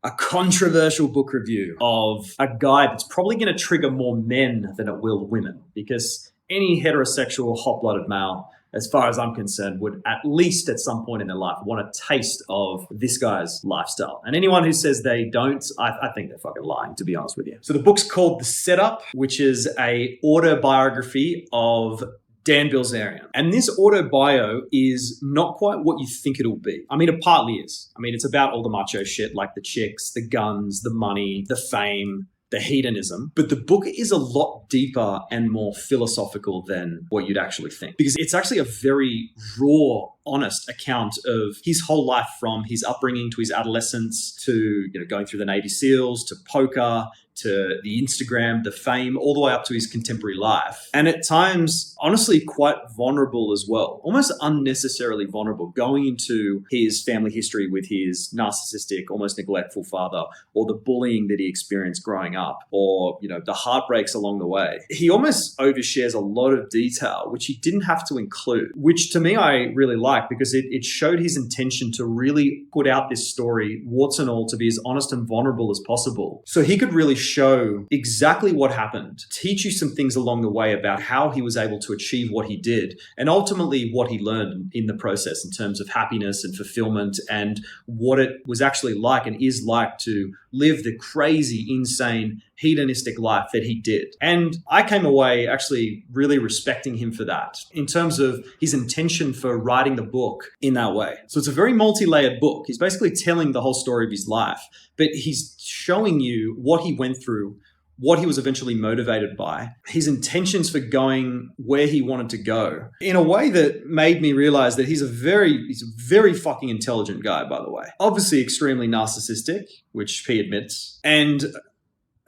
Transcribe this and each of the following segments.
a controversial book review of a guy that's probably going to trigger more men than it will women, because any heterosexual hot-blooded male, as far as I'm concerned, would at least at some point in their life want a taste of this guy's lifestyle. And anyone who says they don't, I think they're fucking lying, to be honest with you. So the book's called The Setup, which is a autobiography of Dan Bilzerian. And this autobio is not quite what you think it'll be. I mean, it partly is. I mean, it's about all the macho shit, like the chicks, the guns, the money, the fame, the hedonism. But the book is a lot deeper and more philosophical than what you'd actually think, because it's actually a very raw, honest account of his whole life, from his upbringing to his adolescence to going through the Navy SEALs to poker to the Instagram, the fame, all the way up to his contemporary life. And at times, honestly, quite vulnerable as well, almost unnecessarily vulnerable, going into his family history with his narcissistic, almost neglectful father, or the bullying that he experienced growing up, or, the heartbreaks along the way. He almost overshares a lot of detail, which he didn't have to include, which to me, I really like, because it showed his intention to really put out this story, warts and all, to be as honest and vulnerable as possible. So he could really show exactly what happened, teach you some things along the way about how he was able to achieve what he did, and ultimately what he learned in the process in terms of happiness and fulfillment, and what it was actually like and is like to live the crazy, insane, hedonistic life that he did. And I came away actually really respecting him for that, in terms of his intention for writing the book in that way. So it's a very multi-layered book. He's basically telling the whole story of his life, but he's showing you what he went through, what he was eventually motivated by, his intentions for going where he wanted to go, in a way that made me realize that he's a very fucking intelligent guy, by the way. Obviously extremely narcissistic, which he admits, and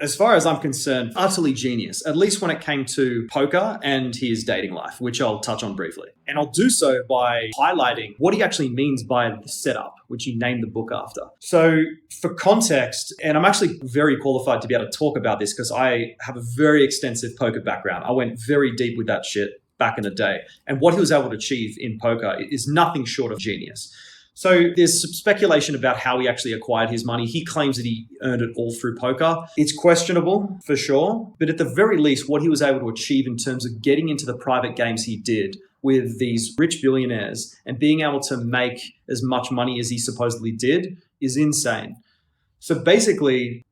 as far as I'm concerned, utterly genius, at least when it came to poker and his dating life, which I'll touch on briefly. And I'll do so by highlighting what he actually means by the setup, which he named the book after. So for context, and I'm actually very qualified to be able to talk about this because I have a very extensive poker background. I went very deep with that shit back in the day. And what he was able to achieve in poker is nothing short of genius. So there's some speculation about how he actually acquired his money. He claims that he earned it all through poker. It's questionable for sure, but at the very least, what he was able to achieve in terms of getting into the private games he did with these rich billionaires and being able to make as much money as he supposedly did is insane. So basically,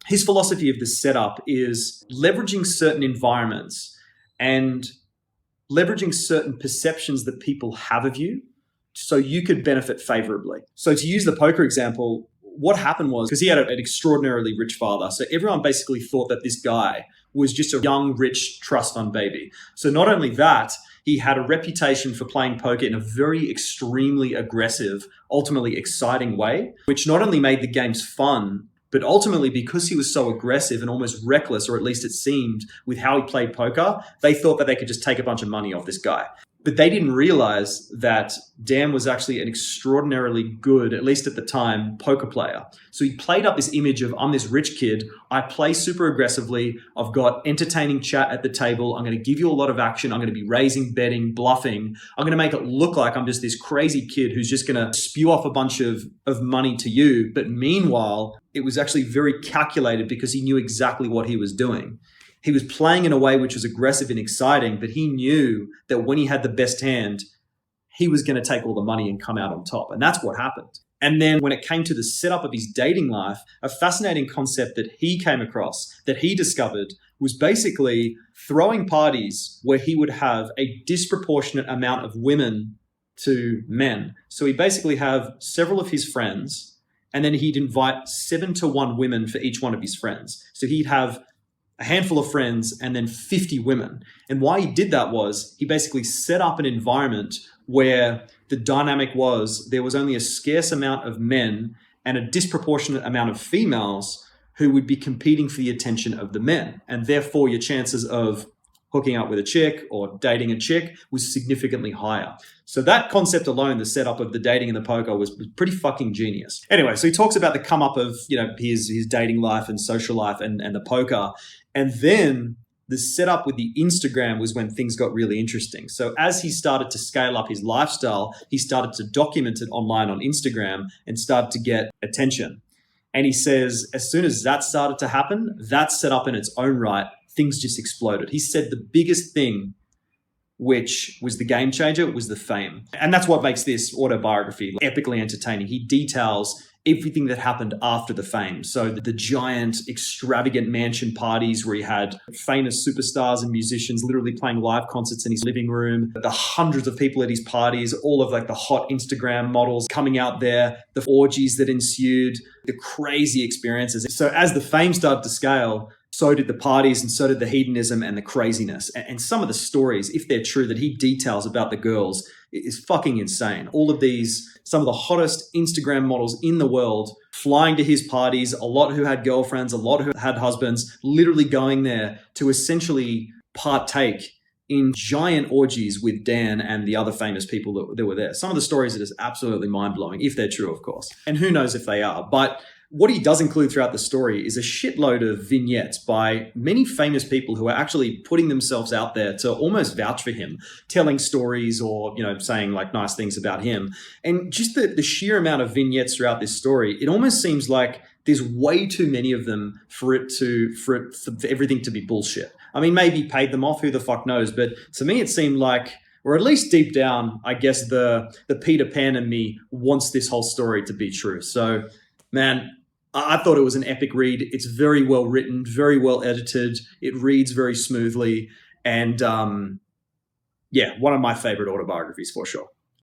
his philosophy of the setup is leveraging certain environments and leveraging certain perceptions that people have of you, so you could benefit favorably. So to use the poker example, what happened was, because he had an extraordinarily rich father, so everyone basically thought that this guy was just a young, rich trust fund baby. So not only that, he had a reputation for playing poker in a very extremely aggressive, ultimately exciting way, which not only made the games fun, but ultimately, because he was so aggressive and almost reckless, or at least it seemed, with how he played poker, they thought that they could just take a bunch of money off this guy. But they didn't realize that Dan was actually an extraordinarily good, at least at the time, poker player. So he played up this image of, I'm this rich kid, I play super aggressively, I've got entertaining chat at the table, I'm going to give you a lot of action, I'm going to be raising, betting, bluffing, I'm going to make it look like I'm just this crazy kid who's just going to spew off a bunch of money to you. But meanwhile, it was actually very calculated because he knew exactly what he was doing. He was playing in a way which was aggressive and exciting, but he knew that when he had the best hand, he was going to take all the money and come out on top. And that's what happened. And then when it came to the setup of his dating life, a fascinating concept that he came across, that he discovered, was basically throwing parties where he would have a disproportionate amount of women to men. So he'd basically have several of his friends, and then he'd invite 7-to-1 women for each one of his friends. So he'd have a handful of friends and then 50 women. And why he did that was he basically set up an environment where the dynamic was there was only a scarce amount of men and a disproportionate amount of females who would be competing for the attention of the men. And therefore, your chances of hooking up with a chick or dating a chick was significantly higher. So that concept alone, the setup of the dating and the poker, was pretty fucking genius. Anyway, so he talks about the come up of, his dating life and social life and the poker. And then the setup with the Instagram was when things got really interesting. So as he started to scale up his lifestyle, he started to document it online on Instagram and started to get attention. And he says, as soon as that started to happen, that set up in its own right, things just exploded. He said the biggest thing, which was the game changer, was the fame. And that's what makes this autobiography epically entertaining. He details everything that happened after the fame. So the giant, extravagant mansion parties where he had famous superstars and musicians literally playing live concerts in his living room, the hundreds of people at his parties, all of like the hot Instagram models coming out there, the orgies that ensued, the crazy experiences. So as the fame started to scale, so did the parties and so did the hedonism and the craziness. And some of the stories, if they're true, that he details about the girls is fucking insane. All of these, some of the hottest Instagram models in the world flying to his parties, a lot who had girlfriends, a lot who had husbands, literally going there to essentially partake in giant orgies with Dan and the other famous people that were there. Some of the stories are just absolutely mind-blowing, if they're true, of course. And who knows if they are. But what he does include throughout the story is a shitload of vignettes by many famous people who are actually putting themselves out there to almost vouch for him, telling stories or, saying like nice things about him. And just the sheer amount of vignettes throughout this story, it almost seems like there's way too many of them for everything to be bullshit. I mean, maybe he paid them off, who the fuck knows? But to me, it seemed like, or at least deep down, I guess the Peter Pan in me wants this whole story to be true. So, man, I thought it was an epic read. It's very well written, very well edited. It reads very smoothly. And one of my favorite autobiographies for sure.